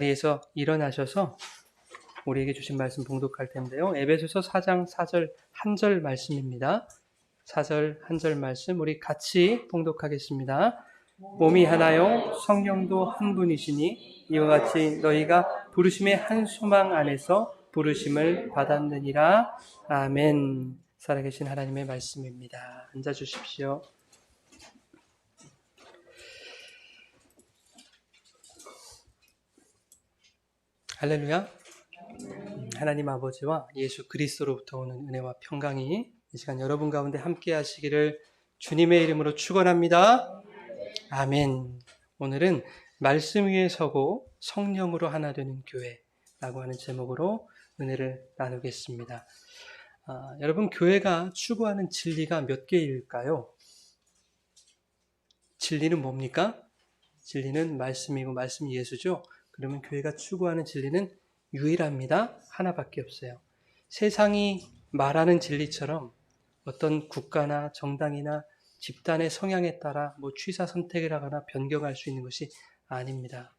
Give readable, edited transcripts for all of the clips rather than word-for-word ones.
자리에서 일어나셔서 우리에게 주신 말씀 봉독할 텐데요. 에베소서 4장 4절 한 절 말씀입니다. 4절 한 절 말씀 우리 같이 봉독하겠습니다. 몸이 하나요 성령도 한 분이시니 이와 같이 너희가 부르심의 한 소망 안에서 부르심을 받았느니라. 아멘. 살아계신 하나님의 말씀입니다. 앉아 주십시오. 할렐루야. 하나님 아버지와 예수 그리스도로부터 오는 은혜와 평강이 이 시간 여러분 가운데 함께 하시기를 주님의 이름으로 축원합니다. 아멘. 오늘은 말씀 위에 서고 성령으로 하나 되는 교회라고 하는 제목으로 은혜를 나누겠습니다. 여러분, 교회가 추구하는 진리가 몇 개일까요? 진리는 뭡니까? 진리는 말씀이고 말씀이 예수죠. 그러면 교회가 추구하는 진리는 유일합니다. 하나밖에 없어요. 세상이 말하는 진리처럼 어떤 국가나 정당이나 집단의 성향에 따라 취사 선택을 하거나 변경할 수 있는 것이 아닙니다.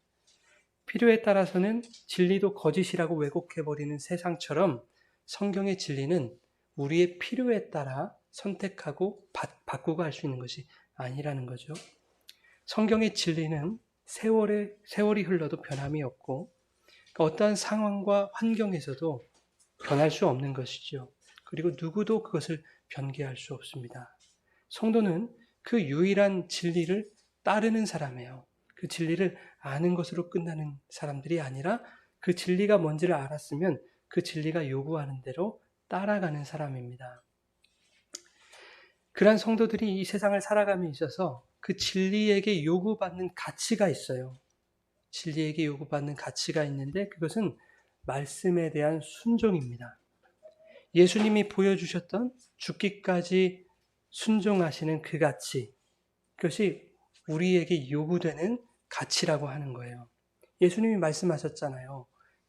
필요에 따라서는 진리도 거짓이라고 왜곡해버리는 세상처럼 성경의 진리는 우리의 필요에 따라 선택하고 바꾸고 할 수 있는 것이 아니라는 거죠. 성경의 진리는 세월이 흘러도 변함이 없고 어떠한 상황과 환경에서도 변할 수 없는 것이죠. 그리고 누구도 그것을 변개할 수 없습니다. 성도는 그 유일한 진리를 따르는 사람이에요. 그 진리를 아는 것으로 끝나는 사람들이 아니라 그 진리가 뭔지를 알았으면 그 진리가 요구하는 대로 따라가는 사람입니다. 그러한 성도들이 이 세상을 살아감에 있어서 그 진리에게 요구받는 가치가 있어요. 진리에게 요구받는 가치가 있는데 그것은 말씀에 대한 순종입니다. 예수님이 보여주셨던 죽기까지 순종하시는 그 가치, 그것이 우리에게 요구되는 가치라고 하는 거예요. 예수님이 말씀하셨잖아요.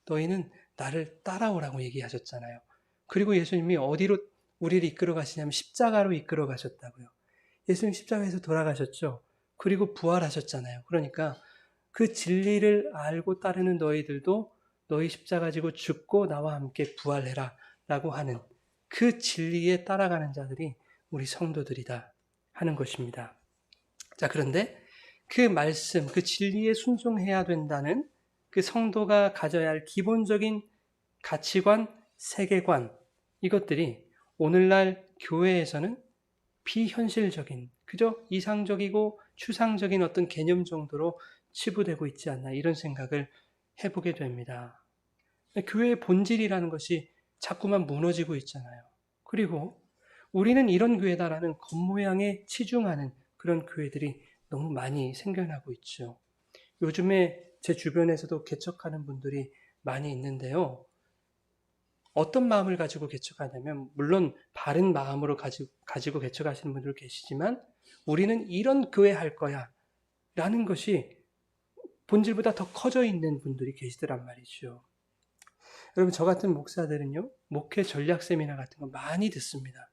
너희는 나를 따라오라고 얘기하셨잖아요. 그리고 예수님이 어디로 우리를 이끌어 가시냐면 십자가로 이끌어 가셨다고요. 예수님 십자가에서 돌아가셨죠. 그리고 부활하셨잖아요. 그러니까 그 진리를 알고 따르는 너희들도 너희 십자가 지고 죽고 나와 함께 부활해라 라고 하는 그 진리에 따라가는 자들이 우리 성도들이다 하는 것입니다. 자, 그런데 그 말씀, 그 진리에 순종해야 된다는 그 성도가 가져야 할 기본적인 가치관, 세계관, 이것들이 오늘날 교회에서는 비현실적인, 그저 이상적이고 추상적인 어떤 개념 정도로 치부되고 있지 않나 이런 생각을 해보게 됩니다. 교회의 본질이라는 것이 자꾸만 무너지고 있잖아요. 그리고 우리는 이런 교회다라는 겉모양에 치중하는 그런 교회들이 너무 많이 생겨나고 있죠. 요즘에 제 주변에서도 개척하는 분들이 많이 있는데요. 어떤 마음을 가지고 개척하냐면 물론 바른 마음으로 가지고 개척하시는 분들 계시지만 우리는 이런 교회 할 거야 라는 것이 본질보다 더 커져 있는 분들이 계시더란 말이죠. 여러분, 저 같은 목사들은요, 목회 전략 세미나 같은 거 많이 듣습니다.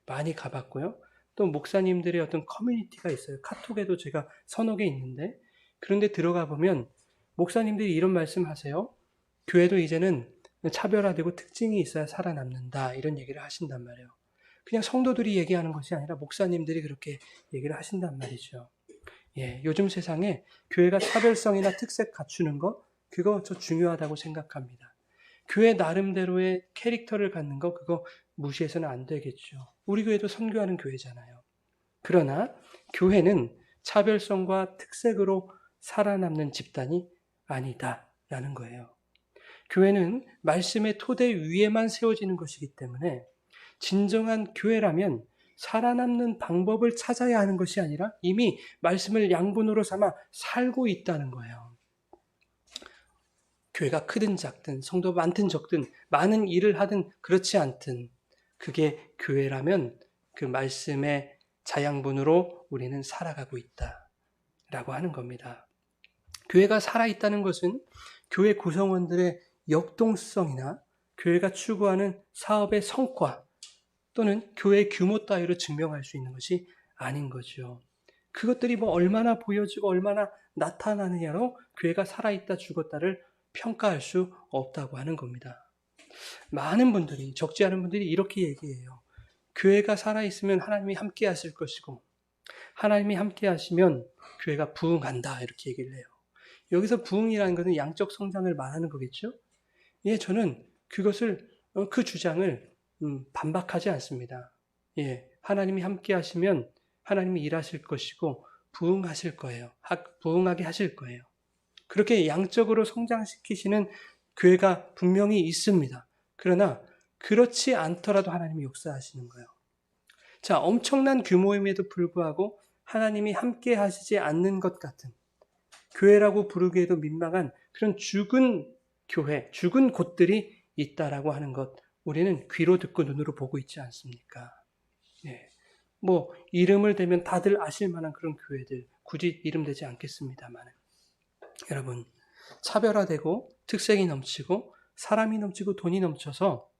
많이 가봤고요. 또 목사님들의 어떤 커뮤니티가 있어요. 카톡에도 제가 서너 개 있는데, 그런데 들어가 보면 목사님들이 이런 말씀 하세요. 교회도 이제는 차별화되고 특징이 있어야 살아남는다. 이런 얘기를 하신단 말이에요. 그냥 성도들이 얘기하는 것이 아니라 목사님들이 그렇게 얘기를 하신단 말이죠. 요즘 세상에 교회가 차별성이나 특색 갖추는 거, 그거 저 중요하다고 생각합니다. 교회 나름대로의 캐릭터를 갖는 거, 그거 무시해서는 안 되겠죠. 우리 교회도 선교하는 교회잖아요. 그러나 교회는 차별성과 특색으로 살아남는 집단이 아니다라는 거예요. 교회는 말씀의 토대 위에만 세워지는 것이기 때문에 진정한 교회라면 살아남는 방법을 찾아야 하는 것이 아니라 이미 말씀을 양분으로 삼아 살고 있다는 거예요. 교회가 크든 작든 성도 많든 적든 많은 일을 하든 그렇지 않든 그게 교회라면 그 말씀의 자양분으로 우리는 살아가고 있다라고 하는 겁니다. 교회가 살아있다는 것은 교회 구성원들의 역동성이나 교회가 추구하는 사업의 성과 또는 교회의 규모 따위로 증명할 수 있는 것이 아닌 거죠. 그것들이 얼마나 보여지고 얼마나 나타나느냐로 교회가 살아있다 죽었다를 평가할 수 없다고 하는 겁니다. 많은 분들이, 적지 않은 분들이 이렇게 얘기해요. 교회가 살아있으면 하나님이 함께 하실 것이고 하나님이 함께 하시면 교회가 부흥한다 이렇게 얘기를 해요. 여기서 부흥이라는 것은 양적 성장을 말하는 거겠죠? 예, 저는 그 주장을 반박하지 않습니다. 예, 하나님이 함께 하시면 하나님이 일하실 것이고 부흥하실 거예요. 부흥하게 하실 거예요. 그렇게 양적으로 성장시키시는 교회가 분명히 있습니다. 그러나 그렇지 않더라도 하나님이 역사하시는 거예요. 자, 엄청난 규모임에도 불구하고 하나님이 함께 하시지 않는 것 같은 교회라고 부르기에도 민망한 그런 죽은 교회, 죽은 곳들이 있다라고 하는 것, 우리는 귀로 듣고 눈으로 보고 있지 않습니까? 예. 뭐 이름을 대면 다들 아실 만한 그런 교회들, 굳이 이름 대지 않겠습니다만, 여러분, 차별화되고 특색이 넘치고 사람이 넘치고 돈이 넘쳐서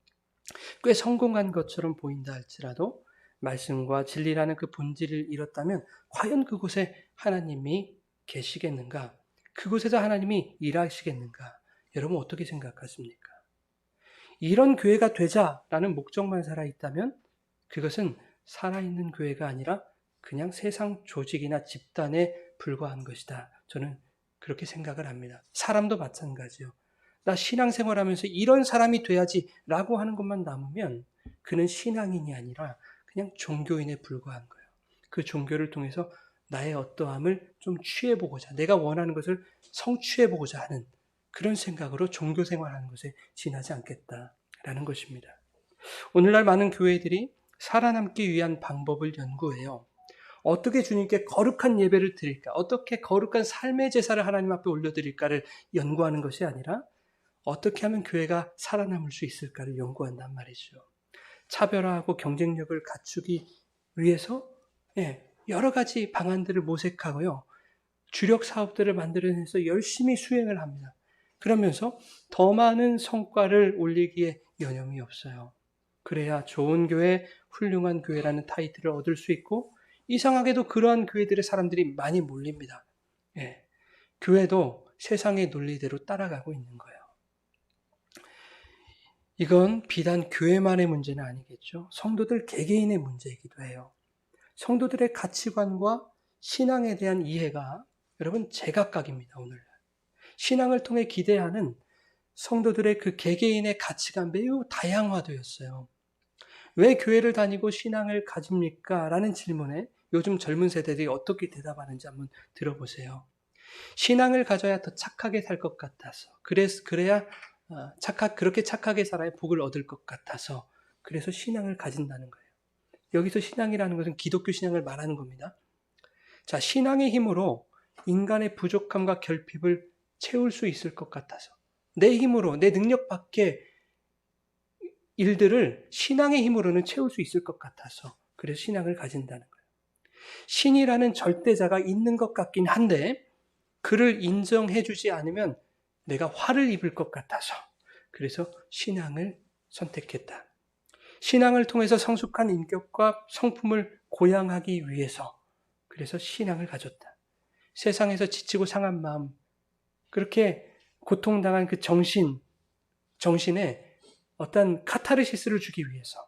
꽤 성공한 것처럼 보인다 할지라도 말씀과 진리라는 그 본질을 잃었다면 과연 그곳에 하나님이 계시겠는가? 그곳에서 하나님이 일하시겠는가? 여러분 어떻게 생각하십니까? 이런 교회가 되자라는 목적만 살아있다면 그것은 살아있는 교회가 아니라 그냥 세상 조직이나 집단에 불과한 것이다. 저는 그렇게 생각을 합니다. 사람도 마찬가지요. 나 신앙생활하면서 이런 사람이 돼야지 라고 하는 것만 남으면 그는 신앙인이 아니라 그냥 종교인에 불과한 거예요. 그 종교를 통해서 나의 어떠함을 좀 취해보고자, 내가 원하는 것을 성취해보고자 하는 그런 생각으로 종교 생활하는 것에 지나지 않겠다라는 것입니다. 오늘날 많은 교회들이 살아남기 위한 방법을 연구해요. 어떻게 주님께 거룩한 예배를 드릴까? 어떻게 거룩한 삶의 제사를 하나님 앞에 올려드릴까를 연구하는 것이 아니라 어떻게 하면 교회가 살아남을 수 있을까를 연구한단 말이죠. 차별화하고 경쟁력을 갖추기 위해서 여러 가지 방안들을 모색하고요. 주력 사업들을 만들어내서 열심히 수행을 합니다. 그러면서 더 많은 성과를 올리기에 여념이 없어요. 그래야 좋은 교회, 훌륭한 교회라는 타이틀을 얻을 수 있고 이상하게도 그러한 교회들의 사람들이 많이 몰립니다. 예, 교회도 세상의 논리대로 따라가고 있는 거예요. 이건 비단 교회만의 문제는 아니겠죠. 성도들 개개인의 문제이기도 해요. 성도들의 가치관과 신앙에 대한 이해가 여러분 제각각입니다. 오늘날 신앙을 통해 기대하는 성도들의 그 개개인의 가치가 매우 다양화되었어요. 왜 교회를 다니고 신앙을 가집니까? 라는 질문에 요즘 젊은 세대들이 어떻게 대답하는지 한번 들어보세요. 신앙을 가져야 더 착하게 살 것 같아서, 그래야 그렇게 착하게 살아야 복을 얻을 것 같아서, 그래서 신앙을 가진다는 거예요. 여기서 신앙이라는 것은 기독교 신앙을 말하는 겁니다. 자, 신앙의 힘으로 인간의 부족함과 결핍을 채울 수 있을 것 같아서, 내 힘으로, 내 능력 밖의 일들을 신앙의 힘으로는 채울 수 있을 것 같아서, 그래서 신앙을 가진다는 거예요. 신이라는 절대자가 있는 것 같긴 한데 그를 인정해주지 않으면 내가 화를 입을 것 같아서 그래서 신앙을 선택했다. 신앙을 통해서 성숙한 인격과 성품을 고양하기 위해서 그래서 신앙을 가졌다. 세상에서 지치고 상한 마음, 그렇게 고통당한 그 정신에 어떤 카타르시스를 주기 위해서,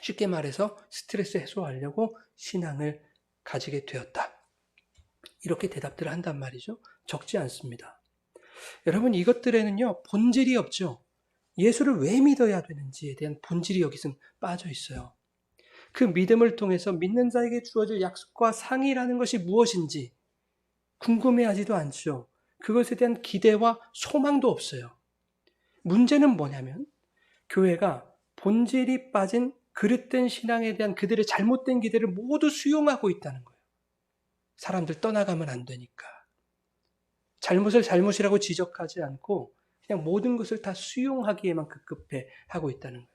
쉽게 말해서 스트레스 해소하려고 신앙을 가지게 되었다. 이렇게 대답들을 한단 말이죠. 적지 않습니다. 여러분, 이것들에는요 본질이 없죠. 예수를 왜 믿어야 되는지에 대한 본질이 여기서 빠져 있어요. 그 믿음을 통해서 믿는 자에게 주어질 약속과 상이라는 것이 무엇인지 궁금해하지도 않죠. 그것에 대한 기대와 소망도 없어요. 문제는 뭐냐면 교회가 본질이 빠진 그릇된 신앙에 대한 그들의 잘못된 기대를 모두 수용하고 있다는 거예요. 사람들 떠나가면 안 되니까. 잘못을 잘못이라고 지적하지 않고 그냥 모든 것을 다 수용하기에만 급급해 하고 있다는 거예요.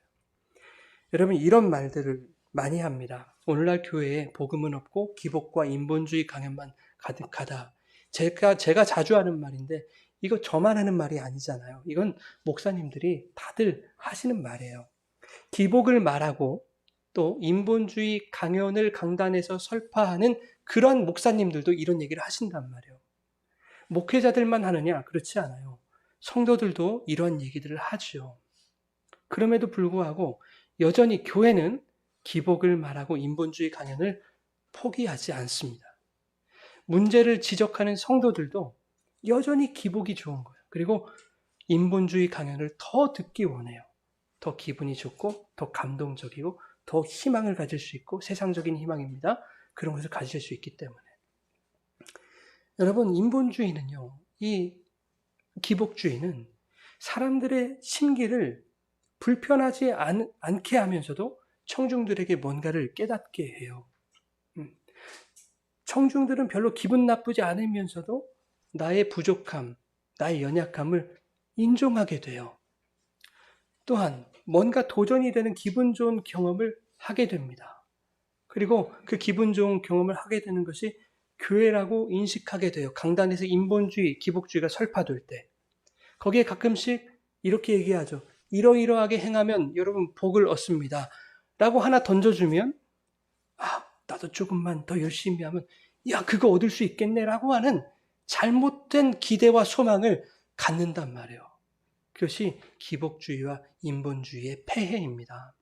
여러분, 이런 말들을 많이 합니다. 오늘날 교회에 복음은 없고 기복과 인본주의 강연만 가득하다. 제가 자주 하는 말인데 이거 저만 하는 말이 아니잖아요. 이건 목사님들이 다들 하시는 말이에요. 기복을 말하고 또 인본주의 강연을 강단에서 설파하는 그런 목사님들도 이런 얘기를 하신단 말이에요. 목회자들만 하느냐? 그렇지 않아요. 성도들도 이런 얘기들을 하죠. 그럼에도 불구하고 여전히 교회는 기복을 말하고 인본주의 강연을 포기하지 않습니다. 문제를 지적하는 성도들도 여전히 기복이 좋은 거예요. 그리고 인본주의 강연을 더 듣기 원해요. 더 기분이 좋고 더 감동적이고 더 희망을 가질 수 있고 세상적인 희망입니다. 그런 것을 가질 수 있기 때문에. 여러분, 인본주의는요, 이 기복주의는 사람들의 심기를 불편하지 않게 하면서도 청중들에게 뭔가를 깨닫게 해요. 청중들은 별로 기분 나쁘지 않으면서도 나의 부족함, 나의 연약함을 인정하게 돼요. 또한 뭔가 도전이 되는 기분 좋은 경험을 하게 됩니다. 그리고 그 기분 좋은 경험을 하게 되는 것이 교회라고 인식하게 돼요. 강단에서 인본주의, 기복주의가 설파될 때. 거기에 가끔씩 이렇게 얘기하죠. 이러이러하게 행하면 여러분 복을 얻습니다. 라고 하나 던져주면 나도 조금만 더 열심히 하면 그거 얻을 수 있겠네 라고 하는 잘못된 기대와 소망을 갖는단 말이에요. 그것이 기복주의와 인본주의의 폐해입니다.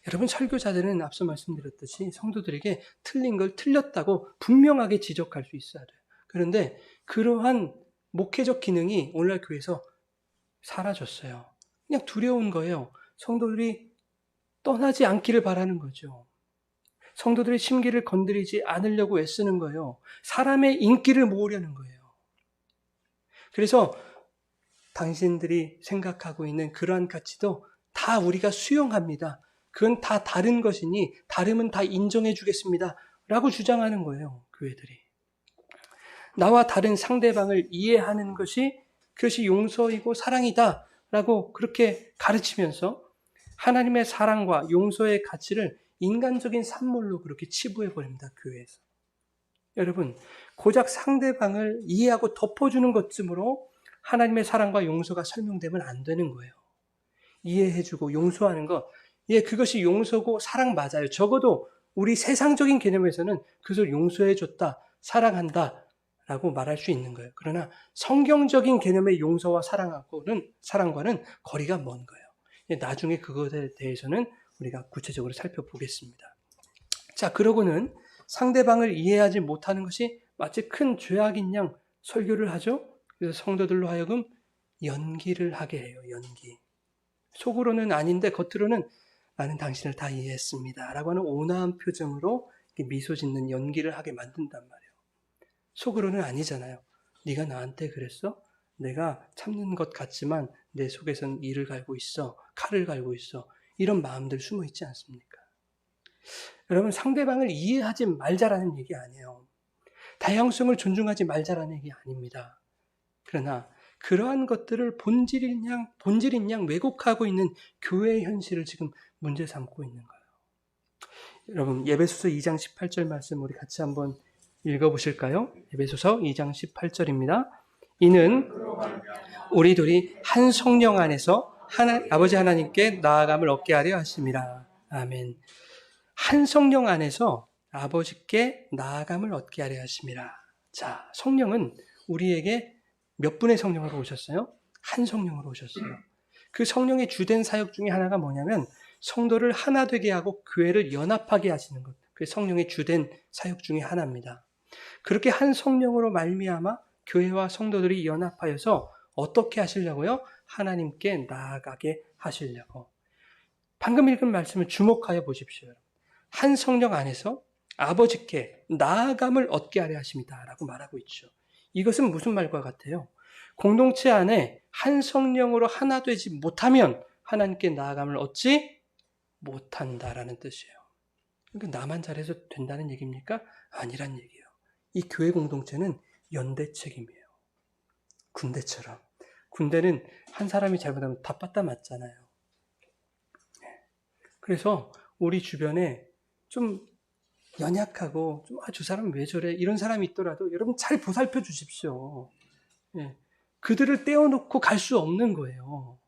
여러분, 설교자들은 앞서 말씀드렸듯이 성도들에게 틀린 걸 틀렸다고 분명하게 지적할 수 있어야 돼요. 그런데 그러한 목회적 기능이 오늘날 교회에서 사라졌어요. 그냥 두려운 거예요. 성도들이 떠나지 않기를 바라는 거죠. 성도들의 심기를 건드리지 않으려고 애쓰는 거예요. 사람의 인기를 모으려는 거예요. 그래서 당신들이 생각하고 있는 그러한 가치도 다 우리가 수용합니다. 그건 다 다른 것이니 다름은 다 인정해 주겠습니다. 라고 주장하는 거예요. 교회들이. 나와 다른 상대방을 이해하는 것이 그것이 용서이고 사랑이다 라고 그렇게 가르치면서 하나님의 사랑과 용서의 가치를 인간적인 산물로 그렇게 치부해 버립니다. 교회에서. 여러분, 고작 상대방을 이해하고 덮어주는 것쯤으로 하나님의 사랑과 용서가 설명되면 안 되는 거예요. 이해해주고 용서하는 것, 그것이 용서고 사랑 맞아요. 적어도 우리 세상적인 개념에서는 그것을 용서해줬다, 사랑한다 라고 말할 수 있는 거예요. 그러나 성경적인 개념의 용서와 사랑과는 거리가 먼 거예요. 나중에 그것에 대해서는 우리가 구체적으로 살펴보겠습니다. 자, 그러고는 상대방을 이해하지 못하는 것이 마치 큰 죄악인 양 설교를 하죠. 그래서 성도들로 하여금 연기를 하게 해요. 연기. 속으로는 아닌데 겉으로는 나는 당신을 다 이해했습니다 라고 하는 온화한 표정으로 미소 짓는 연기를 하게 만든단 말이에요. 속으로는 아니잖아요. 네가 나한테 그랬어? 내가 참는 것 같지만 내 속에서는 이를 갈고 있어. 칼을 갈고 있어. 이런 마음들 숨어 있지 않습니까? 여러분, 상대방을 이해하지 말자라는 얘기 아니에요. 다양성을 존중하지 말자라는 얘기 아닙니다. 그러나 그러한 것들을 본질인 양 왜곡하고 있는 교회의 현실을 지금 문제 삼고 있는 거예요. 여러분, 에베소서 2장 18절 말씀 우리 같이 한번 읽어보실까요? 에베소서 2장 18절입니다. 이는 우리들이 한 성령 안에서 아버지 하나님께 나아감을 얻게 하려 하심이라. 아멘. 한 성령 안에서 아버지께 나아감을 얻게 하려 하심이라. 자, 성령은 우리에게 몇 분의 성령으로 오셨어요? 한 성령으로 오셨어요. 그 성령의 주된 사역 중에 하나가 뭐냐면 성도를 하나 되게 하고 교회를 연합하게 하시는 것. 그게 성령의 주된 사역 중에 하나입니다. 그렇게 한 성령으로 말미암아 교회와 성도들이 연합하여서 어떻게 하시려고요? 하나님께 나아가게 하시려고. 방금 읽은 말씀을 주목하여 보십시오. 한 성령 안에서 아버지께 나아감을 얻게 하려 하십니다 라고 말하고 있죠. 이것은 무슨 말과 같아요? 공동체 안에 한 성령으로 하나 되지 못하면 하나님께 나아감을 얻지 못한다라는 뜻이에요. 그러니까 나만 잘해서 된다는 얘기입니까? 아니란 얘기예요. 이 교회 공동체는 연대 책임이에요. 군대처럼. 군대는 한 사람이 잘못하면 다 빠따 맞잖아요. 그래서 우리 주변에 좀 연약하고 저 사람 왜 저래 이런 사람이 있더라도 여러분 잘 보살펴 주십시오. 그들을 떼어놓고 갈 수 없는 거예요.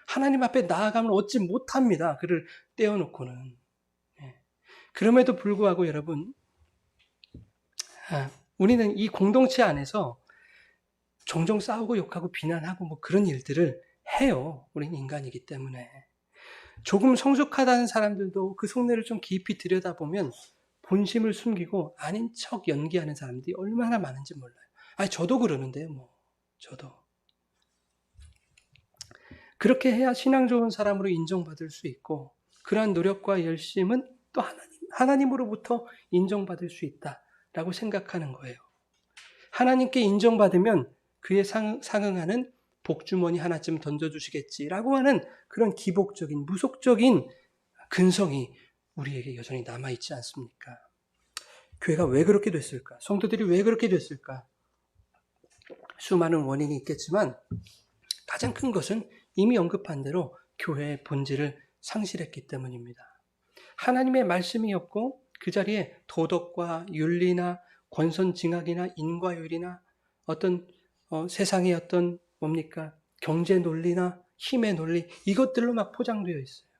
하나님 앞에 나아가면 얻지 못합니다. 그를 떼어놓고는. 그럼에도 불구하고 여러분, 우리는 이 공동체 안에서 종종 싸우고 욕하고 비난하고 뭐 그런 일들을 해요. 우린 인간이기 때문에. 조금 성숙하다는 사람들도 그 속내를 좀 깊이 들여다보면 본심을 숨기고 아닌 척 연기하는 사람들이 얼마나 많은지 몰라요. 아니, 저도 그러는데요, 뭐. 저도. 그렇게 해야 신앙 좋은 사람으로 인정받을 수 있고, 그러한 노력과 열심은 또 하나님으로부터 인정받을 수 있다라고 생각하는 거예요. 하나님께 인정받으면 그에 상응하는 복주머니 하나쯤 던져주시겠지라고 하는 그런 기복적인, 무속적인 근성이 우리에게 여전히 남아있지 않습니까? 교회가 왜 그렇게 됐을까? 성도들이 왜 그렇게 됐을까? 수많은 원인이 있겠지만 가장 큰 것은 이미 언급한 대로 교회의 본질을 상실했기 때문입니다. 하나님의 말씀이 없고 그 자리에 도덕과 윤리나 권선징악이나 인과율이나 어떤 세상의 어떤 뭡니까? 경제 논리나 힘의 논리, 이것들로 막 포장되어 있어요.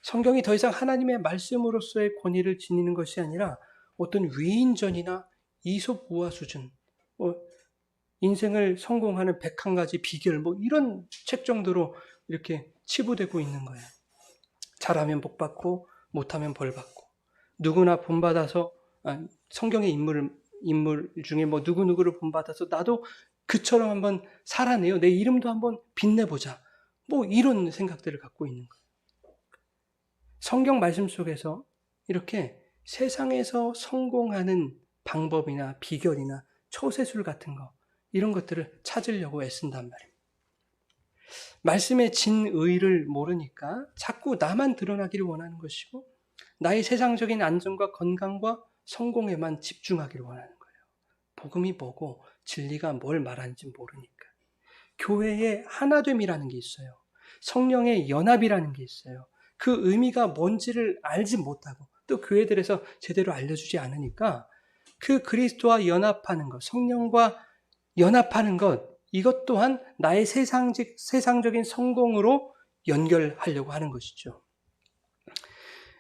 성경이 더 이상 하나님의 말씀으로서의 권위를 지니는 것이 아니라 어떤 위인전이나 이솝우화 수준, 인생을 성공하는 101가지 비결, 이런 책 정도로 이렇게 치부되고 있는 거예요. 잘하면 복 받고 못하면 벌 받고, 누구나 본받아서 성경의 인물 중에 누구누구를 본받아서 나도 그처럼 한번 살아내요. 내 이름도 한번 빛내보자. 이런 생각들을 갖고 있는 거예요. 성경 말씀 속에서 이렇게 세상에서 성공하는 방법이나 비결이나 처세술 같은 거, 이런 것들을 찾으려고 애쓴단 말입니다. 말씀의 진의를 모르니까 자꾸 나만 드러나기를 원하는 것이고 나의 세상적인 안정과 건강과 성공에만 집중하기를 원하는 거예요. 복음이 뭐고 진리가 뭘 말하는지 모르니까. 교회의 하나됨이라는 게 있어요. 성령의 연합이라는 게 있어요. 그 의미가 뭔지를 알지 못하고 또 교회들에서 제대로 알려주지 않으니까 그 그리스도와 연합하는 것, 성령과 연합하는 것, 이것 또한 나의 세상적인 성공으로 연결하려고 하는 것이죠.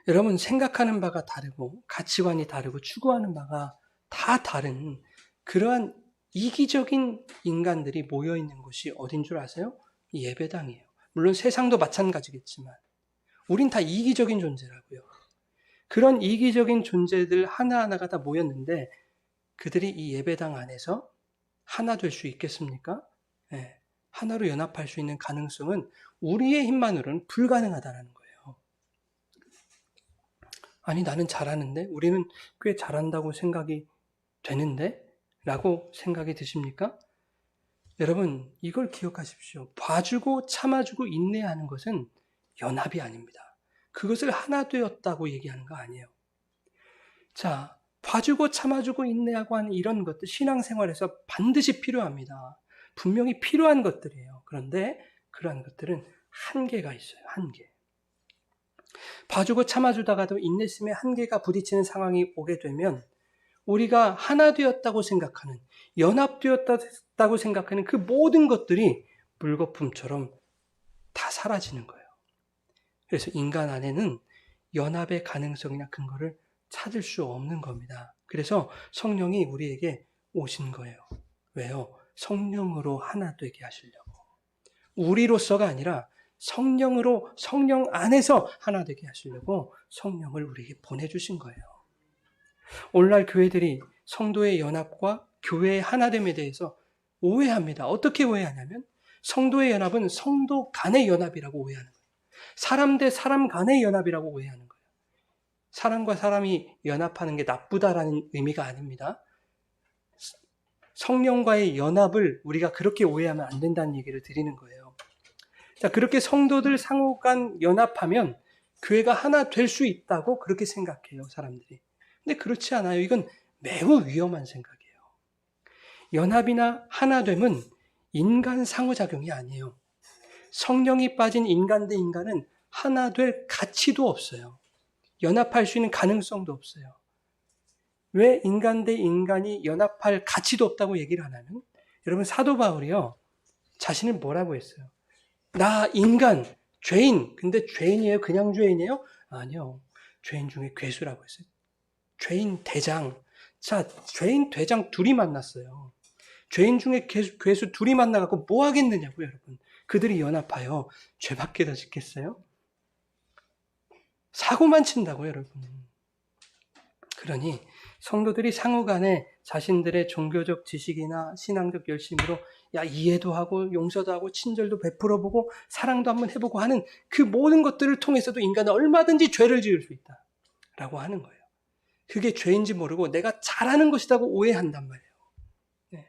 여러분, 생각하는 바가 다르고 가치관이 다르고 추구하는 바가 다 다른 그러한 이기적인 인간들이 모여있는 곳이 어딘 줄 아세요? 예배당이에요. 물론 세상도 마찬가지겠지만 우린 다 이기적인 존재라고요. 그런 이기적인 존재들 하나하나가 다 모였는데 그들이 이 예배당 안에서 하나 될 수 있겠습니까? 네. 하나로 연합할 수 있는 가능성은 우리의 힘만으로는 불가능하다는 거예요. 아니, 나는 잘하는데? 우리는 꽤 잘한다고 생각이 되는데? 라고 생각이 드십니까? 여러분, 이걸 기억하십시오. 봐주고 참아주고 인내하는 것은 연합이 아닙니다. 그것을 하나 되었다고 얘기하는 거 아니에요. 자, 봐주고 참아주고 인내하고 하는 이런 것들 신앙생활에서 반드시 필요합니다. 분명히 필요한 것들이에요. 그런데 그러한 것들은 한계가 있어요. 한계. 봐주고 참아주다가도 인내심에 한계가 부딪히는 상황이 오게 되면 우리가 하나 되었다고 생각하는, 연합되었다고 생각하는 그 모든 것들이 물거품처럼 다 사라지는 거예요. 그래서 인간 안에는 연합의 가능성이나 근거를 찾을 수 없는 겁니다. 그래서 성령이 우리에게 오신 거예요. 왜요? 성령으로 하나 되게 하시려고. 우리로서가 아니라 성령으로, 성령 안에서 하나 되게 하시려고 성령을 우리에게 보내주신 거예요. 오늘날 교회들이 성도의 연합과 교회의 하나됨에 대해서 오해합니다. 어떻게 오해하냐면 성도의 연합은 성도 간의 연합이라고 오해하는 거예요. 사람 대 사람 간의 연합이라고 오해하는 거예요. 사람과 사람이 연합하는 게 나쁘다라는 의미가 아닙니다. 성령과의 연합을 우리가 그렇게 오해하면 안 된다는 얘기를 드리는 거예요. 자, 그렇게 성도들 상호 간 연합하면 교회가 하나 될 수 있다고 그렇게 생각해요, 사람들이. 근데 그렇지 않아요. 이건 매우 위험한 생각이에요. 연합이나 하나됨은 인간 상호작용이 아니에요. 성령이 빠진 인간 대 인간은 하나 될 가치도 없어요. 연합할 수 있는 가능성도 없어요. 왜 인간 대 인간이 연합할 가치도 없다고 얘기를 하냐면 여러분 사도 바울이요. 자신을 뭐라고 했어요? 나 인간, 죄인. 근데 죄인이에요? 그냥 죄인이에요? 아니요. 죄인 중에 괴수라고 했어요. 죄인 대장. 자, 죄인 대장 둘이 만났어요. 죄인 중에 괴수 둘이 만나갖고 뭐 하겠느냐고요, 여러분. 그들이 연합하여 죄밖에 더 짓겠어요? 사고만 친다고요, 여러분. 그러니 성도들이 상호 간에 자신들의 종교적 지식이나 신앙적 열심으로 이해도 하고 용서도 하고 친절도 베풀어보고 사랑도 한번 해보고 하는 그 모든 것들을 통해서도 인간은 얼마든지 죄를 지을 수 있다라고 하는 거예요. 그게 죄인지 모르고 내가 잘하는 것이라고 오해한단 말이에요. 네.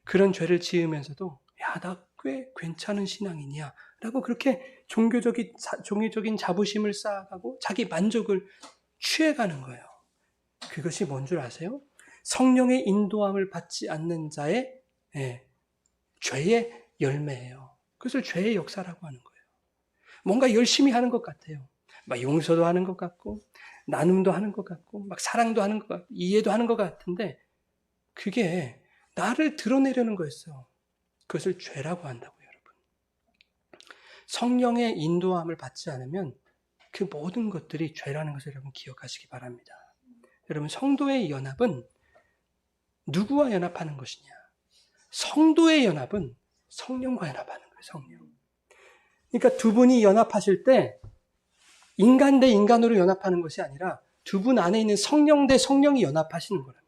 그런 죄를 지으면서도 나 꽤 괜찮은 신앙이냐 라고 그렇게 종교적인 자부심을 쌓아가고 자기 만족을 취해가는 거예요. 그것이 뭔 줄 아세요? 성령의 인도함을 받지 않는 자의 죄의 열매예요. 그것을 죄의 역사라고 하는 거예요. 뭔가 열심히 하는 것 같아요. 막 용서도 하는 것 같고 나눔도 하는 것 같고 막 사랑도 하는 것 같고 이해도 하는 것 같은데 그게 나를 드러내려는 거였어요. 그것을 죄라고 한다고요, 여러분. 성령의 인도함을 받지 않으면 그 모든 것들이 죄라는 것을 여러분 기억하시기 바랍니다. 여러분, 성도의 연합은 누구와 연합하는 것이냐? 성도의 연합은 성령과 연합하는 거예요, 성령. 그러니까 두 분이 연합하실 때 인간 대 인간으로 연합하는 것이 아니라 두 분 안에 있는 성령 대 성령이 연합하시는 거라고요.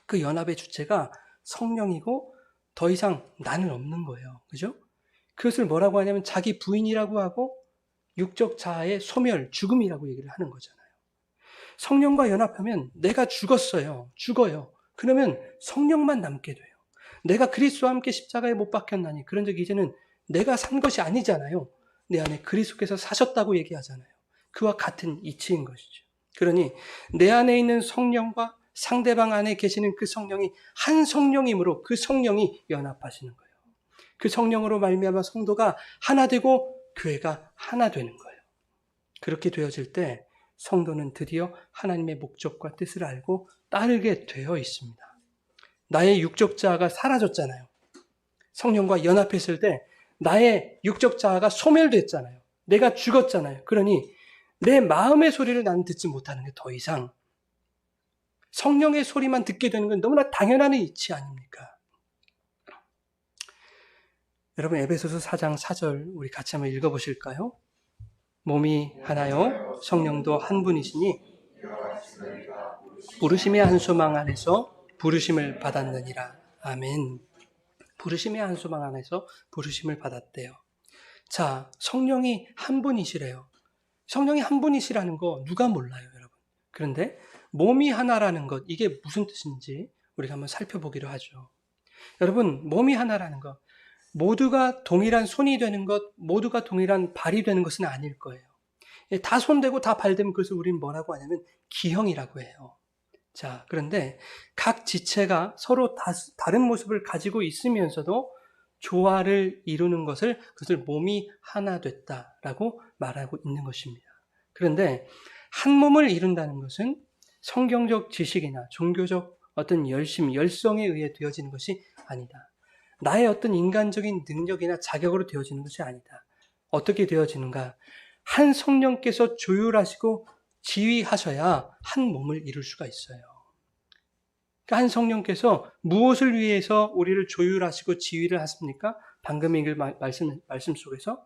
그 연합의 주체가 성령이고 더 이상 나는 없는 거예요. 그죠? 그것을 뭐라고 하냐면 자기 부인이라고 하고 육적 자아의 소멸, 죽음이라고 얘기를 하는 거잖아요. 성령과 연합하면 내가 죽어요. 그러면 성령만 남게 돼요. 내가 그리스도와 함께 십자가에 못 박혔나니 그런 적 이제는 내가 산 것이 아니잖아요. 내 안에 그리스도께서 사셨다고 얘기하잖아요. 그와 같은 이치인 것이죠. 그러니 내 안에 있는 성령과 상대방 안에 계시는 그 성령이 한 성령이므로 그 성령이 연합하시는 거예요. 그 성령으로 말미암아 성도가 하나 되고 교회가 하나 되는 거예요. 그렇게 되어질 때 성도는 드디어 하나님의 목적과 뜻을 알고 따르게 되어 있습니다. 나의 육적 자아가 사라졌잖아요. 성령과 연합했을 때 나의 육적 자아가 소멸됐잖아요. 내가 죽었잖아요. 그러니 내 마음의 소리를 나는 듣지 못하는 게 더 이상 성령의 소리만 듣게 되는 건 너무나 당연한 이치 아닙니까? 여러분, 에베소서 4장 4절 우리 같이 한번 읽어보실까요? 몸이 하나요 성령도 한 분이시니 부르심의 한 소망 안에서 부르심을 받았느니라. 아멘. 부르심의 한 소망 안에서 부르심을 받았대요. 자, 성령이 한 분이시래요. 성령이 한 분이시라는 거 누가 몰라요, 여러분. 그런데 몸이 하나라는 것, 이게 무슨 뜻인지 우리가 한번 살펴보기로 하죠. 여러분, 몸이 하나라는 것, 모두가 동일한 손이 되는 것, 모두가 동일한 발이 되는 것은 아닐 거예요. 다 손되고 다 발되면 그것을 우리는 뭐라고 하냐면 기형이라고 해요. 자, 그런데 각 지체가 서로 다른 모습을 가지고 있으면서도 조화를 이루는 그것을 몸이 하나 됐다라고 말하고 있는 것입니다. 그런데 한 몸을 이룬다는 것은 성경적 지식이나 종교적 어떤 열성에 의해 되어지는 것이 아니다. 나의 어떤 인간적인 능력이나 자격으로 되어지는 것이 아니다. 어떻게 되어지는가? 한 성령께서 조율하시고 지휘하셔야 한 몸을 이룰 수가 있어요. 그러니까 한 성령께서 무엇을 위해서 우리를 조율하시고 지휘를 하십니까? 방금 읽은 말씀 속에서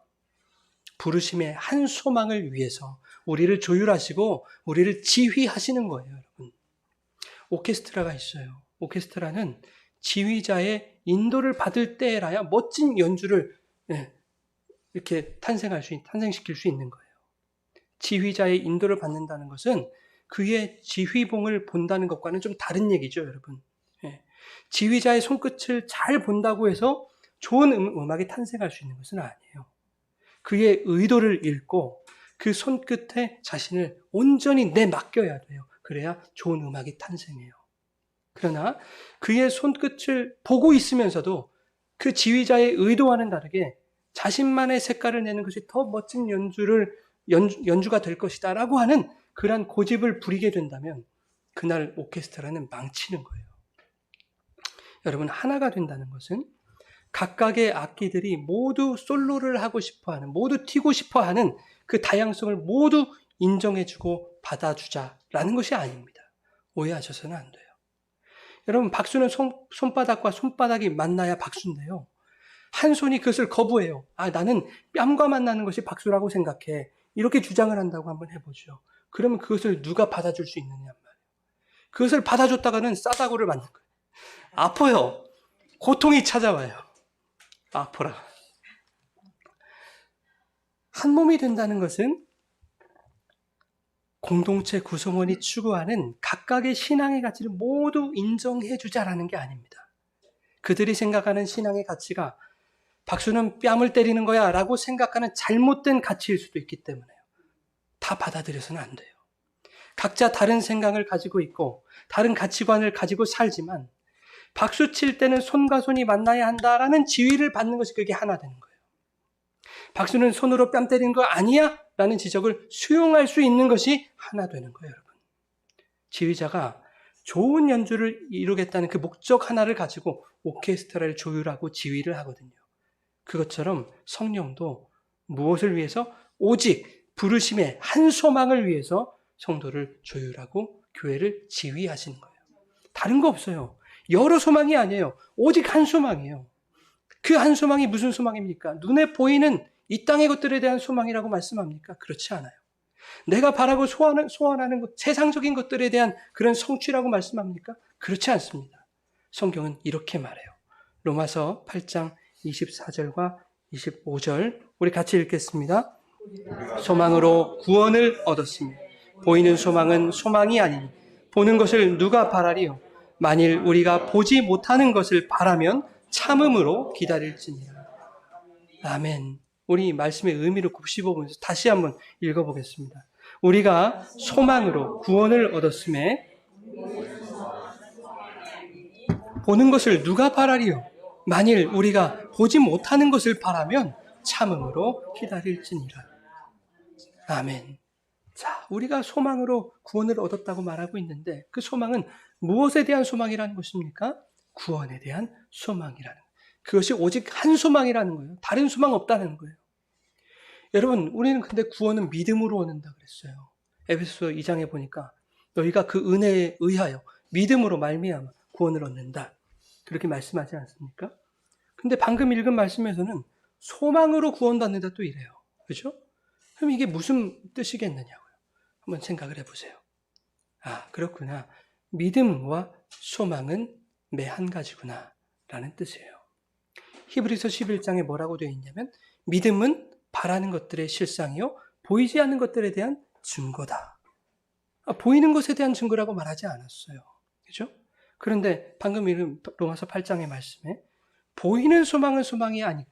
부르심의 한 소망을 위해서 우리를 조율하시고 우리를 지휘하시는 거예요, 여러분. 오케스트라가 있어요. 오케스트라는 지휘자의 인도를 받을 때라야 멋진 연주를 이렇게 탄생시킬 수 있는 거예요. 지휘자의 인도를 받는다는 것은 그의 지휘봉을 본다는 것과는 좀 다른 얘기죠, 여러분. 지휘자의 손끝을 잘 본다고 해서 좋은 음악이 탄생할 수 있는 것은 아니에요. 그의 의도를 읽고 그 손끝에 자신을 온전히 내맡겨야 돼요. 그래야 좋은 음악이 탄생해요. 그러나 그의 손끝을 보고 있으면서도 그 지휘자의 의도와는 다르게 자신만의 색깔을 내는 것이 더 멋진 연주가 될 것이다 라고 하는 그러한 고집을 부리게 된다면 그날 오케스트라는 망치는 거예요. 여러분, 하나가 된다는 것은 각각의 악기들이 모두 솔로를 하고 싶어하는, 모두 튀고 싶어하는 그 다양성을 모두 인정해주고 받아주자라는 것이 아닙니다. 오해하셔서는 안 돼요. 여러분, 박수는 손바닥과 손바닥이 만나야 박수인데요. 한 손이 그것을 거부해요. 나는 뺨과 만나는 것이 박수라고 생각해. 이렇게 주장을 한다고 한번 해보죠. 그러면 그것을 누가 받아줄 수 있느냐 말이에요. 그것을 받아줬다가는 싸다구를 맞는 거예요. 아파요. 고통이 찾아와요. 아파라. 한 몸이 된다는 것은 공동체 구성원이 추구하는 각각의 신앙의 가치를 모두 인정해 주자라는 게 아닙니다. 그들이 생각하는 신앙의 가치가 박수는 뺨을 때리는 거야 라고 생각하는 잘못된 가치일 수도 있기 때문에요. 다 받아들여서는 안 돼요. 각자 다른 생각을 가지고 있고 다른 가치관을 가지고 살지만 박수 칠 때는 손과 손이 만나야 한다라는 지위를 받는 것이 그게 하나 되는 거예요. 박수는 손으로 뺨 때리는 거 아니야? 라는 지적을 수용할 수 있는 것이 하나 되는 거예요, 여러분. 지휘자가 좋은 연주를 이루겠다는 그 목적 하나를 가지고 오케스트라를 조율하고 지휘를 하거든요. 그것처럼 성령도 무엇을 위해서? 오직 부르심의 한 소망을 위해서 성도를 조율하고 교회를 지휘하시는 거예요. 다른 거 없어요. 여러 소망이 아니에요. 오직 한 소망이에요. 그 한 소망이 무슨 소망입니까? 눈에 보이는 이 땅의 것들에 대한 소망이라고 말씀합니까? 그렇지 않아요. 내가 바라고 소원하는 것, 세상적인 것들에 대한 그런 성취라고 말씀합니까? 그렇지 않습니다. 성경은 이렇게 말해요. 로마서 8장 24절과 25절 우리 같이 읽겠습니다. 소망으로 구원을 얻었으며 보이는 소망은 소망이 아니니 보는 것을 누가 바라리요? 만일 우리가 보지 못하는 것을 바라면 참음으로 기다릴지니라. 아멘. 우리 말씀의 의미를 곱씹어보면서 다시 한번 읽어보겠습니다. 우리가 소망으로 구원을 얻었음에 보는 것을 누가 바라리요? 만일 우리가 보지 못하는 것을 바라면 참음으로 기다릴지니라. 아멘. 자, 우리가 소망으로 구원을 얻었다고 말하고 있는데 그 소망은 무엇에 대한 소망이라는 것입니까? 구원에 대한 소망이라는 거예요. 그것이 오직 한 소망이라는 거예요. 다른 소망 없다는 거예요. 여러분, 우리는 근데 구원은 믿음으로 얻는다 그랬어요. 에베소서 2장에 보니까 너희가 그 은혜에 의하여 믿음으로 말미암아 구원을 얻는다. 그렇게 말씀하지 않습니까? 근데 방금 읽은 말씀에서는 소망으로 구원받는다 또 이래요. 그렇죠? 그럼 이게 무슨 뜻이겠느냐고요. 한번 생각을 해보세요. 그렇구나. 믿음과 소망은 매 한 가지구나 라는 뜻이에요. 히브리서 11장에 뭐라고 되어 있냐면 믿음은 바라는 것들의 실상이요 보이지 않는 것들에 대한 증거다. 보이는 것에 대한 증거라고 말하지 않았어요. 그렇죠? 그런데 방금 읽은 로마서 8장의 말씀에 보이는 소망은 소망이 아니고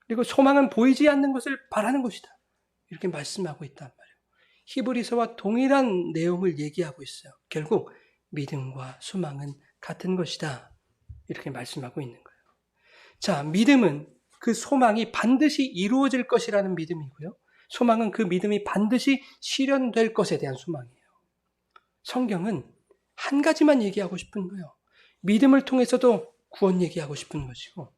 그리고 소망은 보이지 않는 것을 바라는 것이다. 이렇게 말씀하고 있단 말이에요. 히브리서와 동일한 내용을 얘기하고 있어요. 결국 믿음과 소망은 같은 것이다. 이렇게 말씀하고 있는 거예요. 자, 믿음은 그 소망이 반드시 이루어질 것이라는 믿음이고요. 소망은 그 믿음이 반드시 실현될 것에 대한 소망이에요. 성경은 한 가지만 얘기하고 싶은 거예요. 믿음을 통해서도 구원 얘기하고 싶은 것이고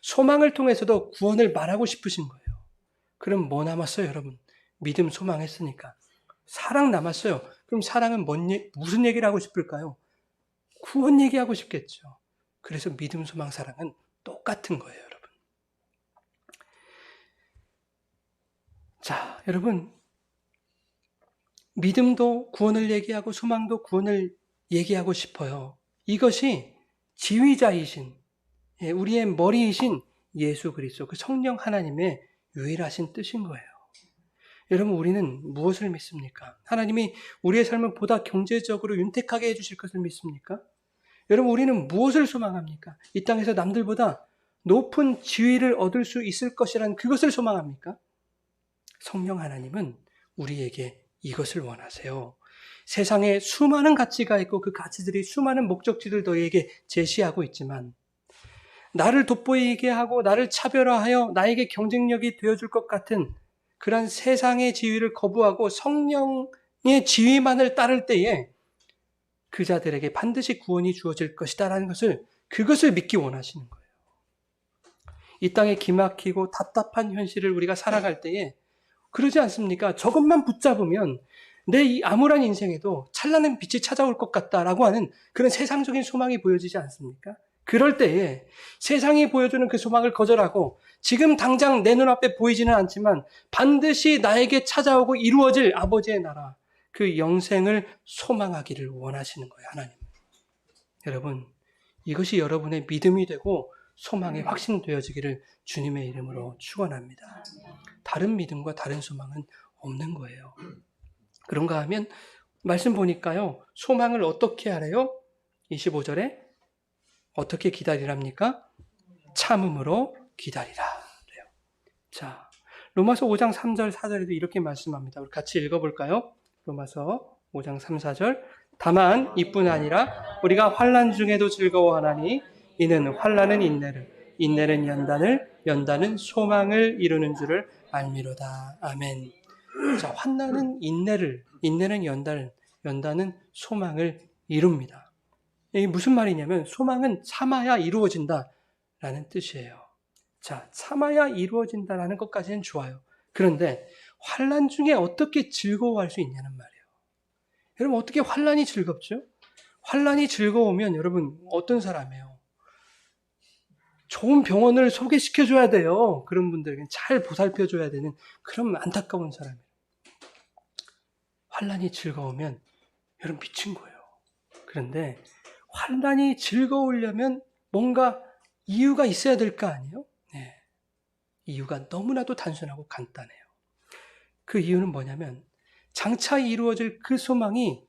소망을 통해서도 구원을 말하고 싶으신 거예요. 그럼 뭐 남았어요, 여러분? 믿음, 소망 했으니까. 사랑 남았어요. 그럼 사랑은 무슨 얘기를 하고 싶을까요? 구원 얘기하고 싶겠죠. 그래서 믿음, 소망, 사랑은 똑같은 거예요, 여러분. 자, 여러분. 믿음도 구원을 얘기하고 소망도 구원을 얘기하고 싶어요. 이것이 지휘자이신, 우리의 머리이신 예수 그리스도, 그 성령 하나님의 유일하신 뜻인 거예요. 여러분, 우리는 무엇을 믿습니까? 하나님이 우리의 삶을 보다 경제적으로 윤택하게 해주실 것을 믿습니까? 여러분, 우리는 무엇을 소망합니까? 이 땅에서 남들보다 높은 지위를 얻을 수 있을 것이라는 그것을 소망합니까? 성령 하나님은 우리에게 이것을 원하세요. 세상에 수많은 가치가 있고 그 가치들이 수많은 목적지를 너희에게 제시하고 있지만 나를 돋보이게 하고 나를 차별화하여 나에게 경쟁력이 되어줄 것 같은 그런 세상의 지위를 거부하고 성령의 지위만을 따를 때에 그 자들에게 반드시 구원이 주어질 것이다라는 그것을 믿기 원하시는 거예요. 이 땅에 기막히고 답답한 현실을 우리가 살아갈 때에 그러지 않습니까? 저것만 붙잡으면 내 이 암울한 인생에도 찬란한 빛이 찾아올 것 같다라고 하는 그런 세상적인 소망이 보여지지 않습니까? 그럴 때에 세상이 보여주는 그 소망을 거절하고 지금 당장 내 눈앞에 보이지는 않지만 반드시 나에게 찾아오고 이루어질 아버지의 나라, 그 영생을 소망하기를 원하시는 거예요, 하나님. 여러분, 이것이 여러분의 믿음이 되고 소망이 확신되어지기를 주님의 이름으로 축원합니다. 다른 믿음과 다른 소망은 없는 거예요. 그런가 하면 말씀 보니까요, 소망을 어떻게 하래요? 25절에 어떻게 기다리랍니까? 참음으로 기다리라. 그래요. 자, 로마서 5장 3절 4절에도 이렇게 말씀합니다. 우리 같이 읽어볼까요? 로마서 5장 3, 4절. 다만 이뿐 아니라 우리가 환난 중에도 즐거워하나니 이는 환난은 인내를, 인내는 연단을, 연단은 소망을 이루는 줄을 알미로다. 아멘. 자, 환난은 인내를, 인내는 연단을, 연단은 소망을 이룹니다. 이게 무슨 말이냐면 소망은 참아야 이루어진다라는 뜻이에요. 자, 참아야 이루어진다라는 것까지는 좋아요. 그런데 환난 중에 어떻게 즐거워할 수 있냐는 말이에요. 여러분, 어떻게 환난이 즐겁죠? 환난이 즐거우면 여러분 어떤 사람이에요? 좋은 병원을 소개시켜줘야 돼요. 그런 분들에게 잘 보살펴줘야 되는 그런 안타까운 사람이에요. 환난이 즐거우면 여러분 미친 거예요. 그런데 환난이 즐거우려면 뭔가 이유가 있어야 될 거 아니에요? 네. 이유가 너무나도 단순하고 간단해요. 그 이유는 뭐냐면 장차 이루어질 그 소망이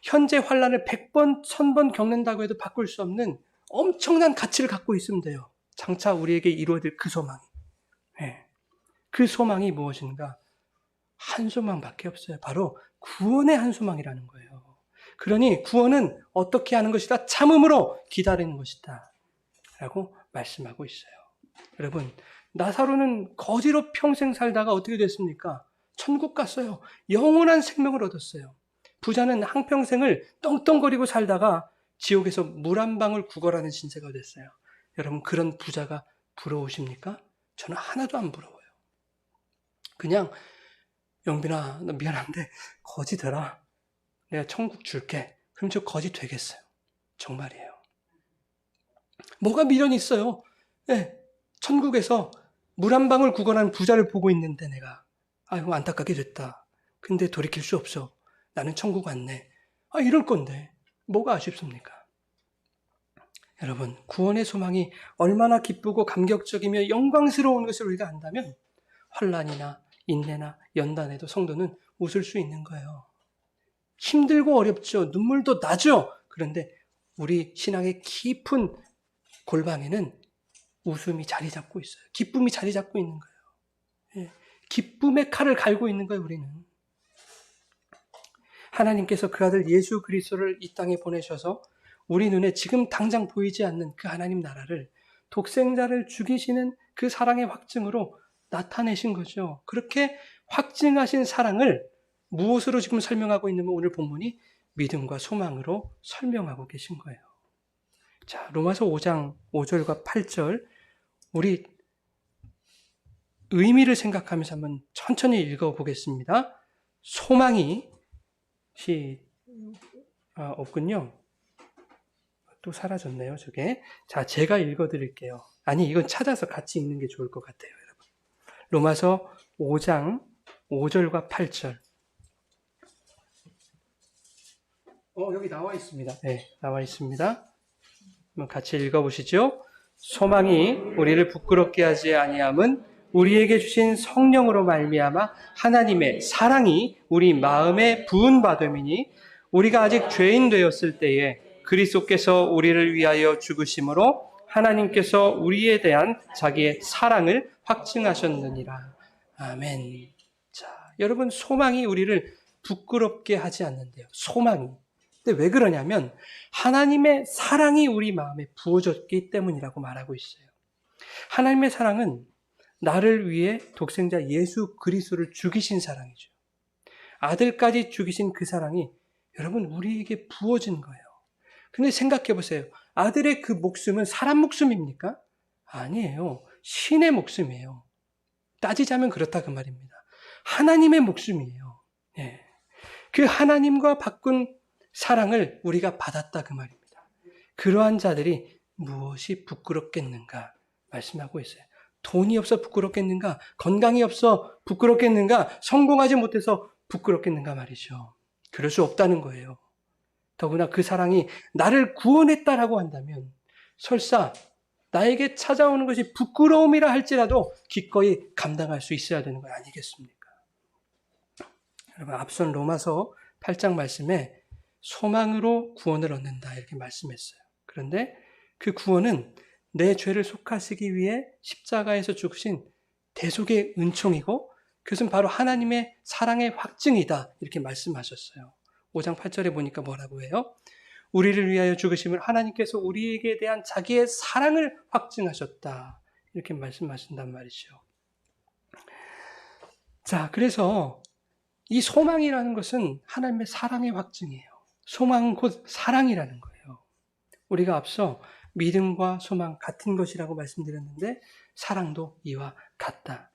현재 환난을 100번, 1000번 겪는다고 해도 바꿀 수 없는 엄청난 가치를 갖고 있으면 돼요. 장차 우리에게 이루어질 그 소망이. 그 소망이 무엇인가? 한 소망밖에 없어요. 바로 구원의 한 소망이라는 거예요. 그러니 구원은 어떻게 하는 것이다? 참음으로 기다리는 것이다. 라고 말씀하고 있어요. 여러분, 나사로는 거지로 평생 살다가 어떻게 됐습니까? 천국 갔어요. 영원한 생명을 얻었어요. 부자는 한평생을 떵떵거리고 살다가 지옥에서 물 한 방울 구걸하는 신세가 됐어요. 여러분, 그런 부자가 부러우십니까? 저는 하나도 안 부러워요. 그냥 영빈아, 너 미안한데 거지 되라. 내가 천국 줄게. 그럼 저 거지 되겠어요. 정말이에요. 뭐가 미련이 있어요? 천국에서 물 한 방울 구걸하는 부자를 보고 있는데 내가 아이고 안타깝게 됐다. 근데 돌이킬 수 없어. 나는 천국 왔네. 이럴 건데 뭐가 아쉽습니까? 여러분, 구원의 소망이 얼마나 기쁘고 감격적이며 영광스러운 것을 우리가 안다면 환난이나 인내나 연단에도 성도는 웃을 수 있는 거예요. 힘들고 어렵죠. 눈물도 나죠. 그런데 우리 신앙의 깊은 골방에는 웃음이 자리 잡고 있어요. 기쁨이 자리 잡고 있는 거예요. 기쁨의 칼을 갈고 있는 거예요, 우리는. 하나님께서 그 아들 예수 그리스도를 이 땅에 보내셔서 우리 눈에 지금 당장 보이지 않는 그 하나님 나라를 독생자를 죽이시는 그 사랑의 확증으로 나타내신 거죠. 그렇게 확증하신 사랑을 무엇으로 지금 설명하고 있냐면 오늘 본문이 믿음과 소망으로 설명하고 계신 거예요. 자, 로마서 5장 5절과 8절 우리 의미를 생각하면서 한번 천천히 읽어보겠습니다. 소망이 없군요. 또 사라졌네요, 저게. 자, 제가 읽어드릴게요. 아니, 이건 찾아서 같이 읽는 게 좋을 것 같아요, 여러분. 로마서 5장 5절과 8절. 여기 나와 있습니다. 네, 나와 있습니다. 한번 같이 읽어보시죠. 소망이 우리를 부끄럽게 하지 아니함은 우리에게 주신 성령으로 말미암아 하나님의 사랑이 우리 마음에 부은 바 됨이니 우리가 아직 죄인 되었을 때에 그리스도께서 우리를 위하여 죽으심으로 하나님께서 우리에 대한 자기의 사랑을 확증하셨느니라. 아멘. 자, 여러분, 소망이 우리를 부끄럽게 하지 않는데요. 소망이. 근데 왜 그러냐면 하나님의 사랑이 우리 마음에 부어졌기 때문이라고 말하고 있어요. 하나님의 사랑은 나를 위해 독생자 예수 그리스도를 죽이신 사랑이죠. 아들까지 죽이신 그 사랑이 여러분 우리에게 부어진 거예요. 근데 생각해 보세요. 아들의 그 목숨은 사람 목숨입니까? 아니에요. 신의 목숨이에요. 따지자면 그렇다 그 말입니다. 하나님의 목숨이에요. 그 하나님과 바꾼 사랑을 우리가 받았다 그 말입니다. 그러한 자들이 무엇이 부끄럽겠는가 말씀하고 있어요. 돈이 없어 부끄럽겠는가? 건강이 없어 부끄럽겠는가? 성공하지 못해서 부끄럽겠는가 말이죠. 그럴 수 없다는 거예요. 더구나 그 사랑이 나를 구원했다라고 한다면 설사 나에게 찾아오는 것이 부끄러움이라 할지라도 기꺼이 감당할 수 있어야 되는 거 아니겠습니까? 여러분, 앞선 로마서 8장 말씀에 소망으로 구원을 얻는다 이렇게 말씀했어요. 그런데 그 구원은 내 죄를 속하시기 위해 십자가에서 죽으신 대속의 은총이고 그것은 바로 하나님의 사랑의 확증이다 이렇게 말씀하셨어요. 5장 8절에 보니까 뭐라고 해요? 우리를 위하여 죽으심을 하나님께서 우리에게 대한 자기의 사랑을 확증하셨다 이렇게 말씀하신단 말이죠. 자, 그래서 이 소망이라는 것은 하나님의 사랑의 확증이에요. 소망은 곧 사랑이라는 거예요. 우리가 앞서 믿음과 소망 같은 것이라고 말씀드렸는데 사랑도 이와 같다.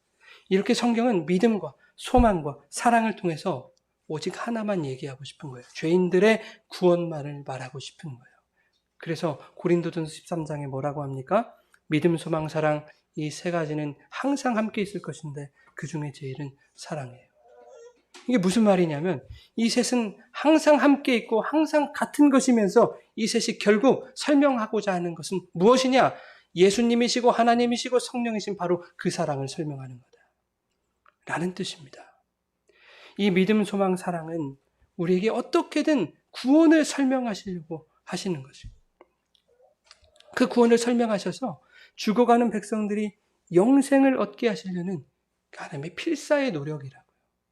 이렇게 성경은 믿음과 소망과 사랑을 통해서 오직 하나만 얘기하고 싶은 거예요. 죄인들의 구원만을 말하고 싶은 거예요. 그래서 고린도전서 13장에 뭐라고 합니까? 믿음, 소망, 사랑 이 세 가지는 항상 함께 있을 것인데 그 중에 제일은 사랑이에요. 이게 무슨 말이냐면 이 셋은 항상 함께 있고 항상 같은 것이면서 이 셋이 결국 설명하고자 하는 것은 무엇이냐? 예수님이시고 하나님이시고 성령이신 바로 그 사랑을 설명하는 거다 라는 뜻입니다. 이 믿음, 소망, 사랑은 우리에게 어떻게든 구원을 설명하시려고 하시는 것이고 그 구원을 설명하셔서 죽어가는 백성들이 영생을 얻게 하시려는 하나님의 필사의 노력이라고요.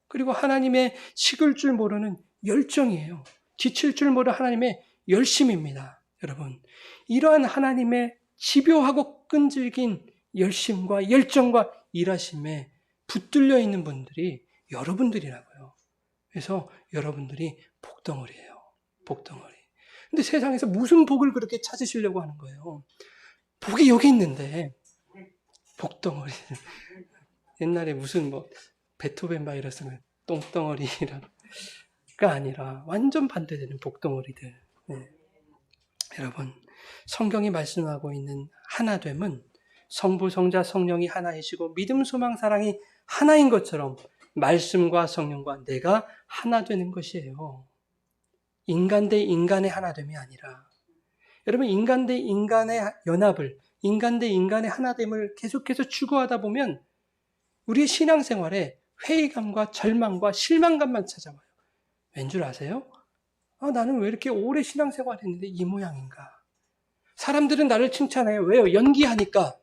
그리고 하나님의 식을 줄 모르는 열정이에요. 지칠 줄 모르는 하나님의 열심입니다. 여러분, 이러한 하나님의 집요하고 끈질긴 열심과 열정과 일하심에 붙들려 있는 분들이 여러분들이라고요. 그래서 여러분들이 복덩어리예요. 복덩어리. 근데 세상에서 무슨 복을 그렇게 찾으시려고 하는 거예요? 복이 여기 있는데 복덩어리. 옛날에 무슨 베토벤 막 이랬으면 똥덩어리가 아니라 완전 반대되는 복덩어리들. 네. 여러분, 성경이 말씀하고 있는 하나됨은 성부, 성자, 성령이 하나이시고 믿음, 소망, 사랑이 하나인 것처럼 말씀과 성령과 내가 하나 되는 것이에요. 인간 대 인간의 하나됨이 아니라 여러분, 인간 대 인간의 연합을, 인간 대 인간의 하나됨을 계속해서 추구하다 보면 우리의 신앙생활에 회의감과 절망과 실망감만 찾아와요. 왠 줄 아세요? 나는 왜 이렇게 오래 신앙생활 했는데 이 모양인가? 사람들은 나를 칭찬해요. 왜요? 연기하니까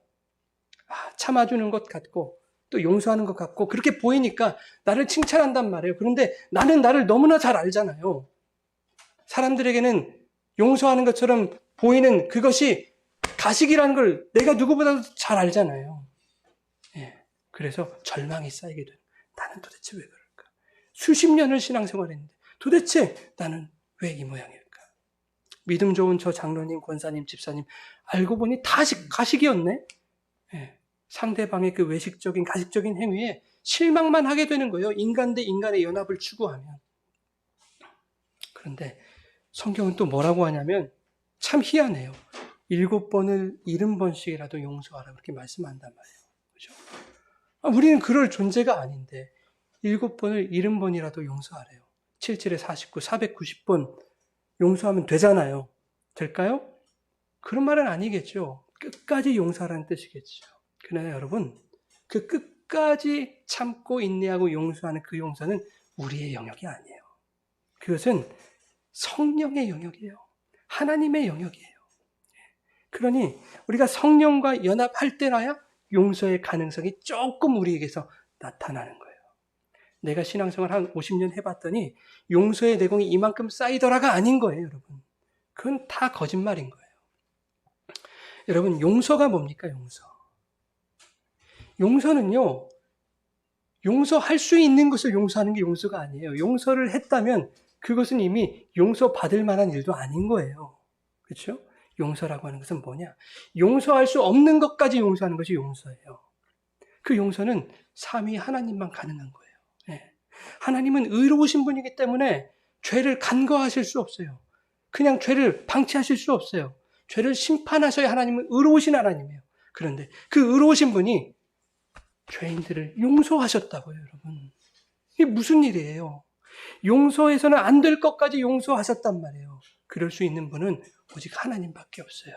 참아주는 것 같고 또 용서하는 것 같고 그렇게 보이니까 나를 칭찬한단 말이에요. 그런데 나는 나를 너무나 잘 알잖아요. 사람들에게는 용서하는 것처럼 보이는 그것이 가식이라는 걸 내가 누구보다도 잘 알잖아요. 예, 그래서 절망이 쌓이게 돼요. 나는 도대체 왜 그럴까? 수십 년을 신앙생활했는데 도대체 나는 왜 이 모양일까? 믿음 좋은 저 장로님, 권사님, 집사님 알고 보니 다 가식이었네. 예, 상대방의 그 외식적인 가식적인 행위에 실망만 하게 되는 거예요. 인간 대 인간의 연합을 추구하면. 그런데 성경은 또 뭐라고 하냐면 참 희한해요. 7번을 70번씩이라도 용서하라 그렇게 말씀한단 말이에요. 그렇죠? 우리는 그럴 존재가 아닌데 7번을 70번이라도 용서하래요. 77에 49, 490번 용서하면 되잖아요. 될까요? 그런 말은 아니겠죠. 끝까지 용서하라는 뜻이겠죠. 그러나 여러분, 그 끝까지 참고 인내하고 용서하는 그 용서는 우리의 영역이 아니에요. 그것은 성령의 영역이에요. 하나님의 영역이에요. 그러니 우리가 성령과 연합할 때라야 용서의 가능성이 조금 우리에게서 나타나는 거예요. 내가 신앙생활 한 50년 해봤더니 용서의 내공이 이만큼 쌓이더라가 아닌 거예요, 여러분. 그건 다 거짓말인 거예요. 여러분, 용서가 뭡니까, 용서? 용서는요, 용서할 수 있는 것을 용서하는 게 용서가 아니에요. 용서를 했다면 그것은 이미 용서받을 만한 일도 아닌 거예요. 그렇죠? 용서라고 하는 것은 뭐냐? 용서할 수 없는 것까지 용서하는 것이 용서예요. 그 용서는 삼위 하나님만 가능한 거예요. 네. 하나님은 의로우신 분이기 때문에 죄를 간과하실 수 없어요. 그냥 죄를 방치하실 수 없어요. 죄를 심판하셔야 하나님은 의로우신 하나님이에요. 그런데 그 의로우신 분이 죄인들을 용서하셨다고요, 여러분. 이게 무슨 일이에요? 용서해서는 안 될 것까지 용서하셨단 말이에요. 그럴 수 있는 분은 오직 하나님밖에 없어요.